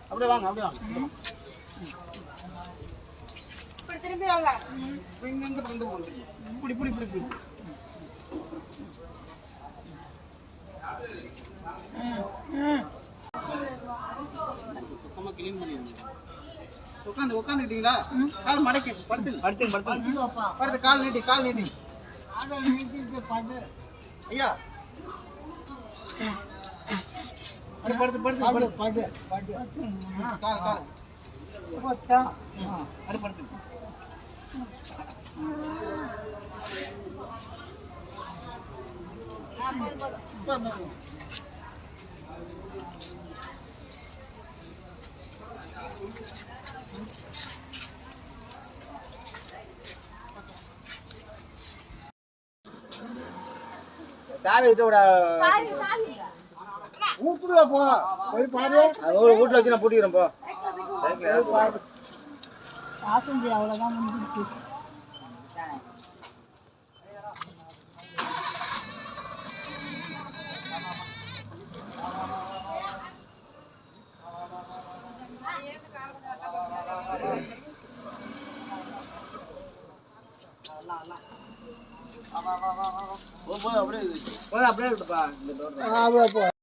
அப்படியே வாங்க அப்படியே வாங்க. இப்படி திரும்பி வாங்க. இங்க வந்து இப்படி இப்படி இப்படி இப்படி. சுத்தமா கிளீன் பண்ணிடுங்க. உட்காந்துக்கிட்டீங்களா? கால் மடக்கி படுத்து கால் நீட்டி ஐயா படுத்து கால் அது படுத்து சாவி விட ஊட்டுல போ போய் பாரு. வீட்டுல வச்சு நான் பூட்டிக்கிறேன் போ. பாசஞ்சு அவ்வளோதான் முடிஞ்சிருச்சு. அப்படியே விட்டுப்பா.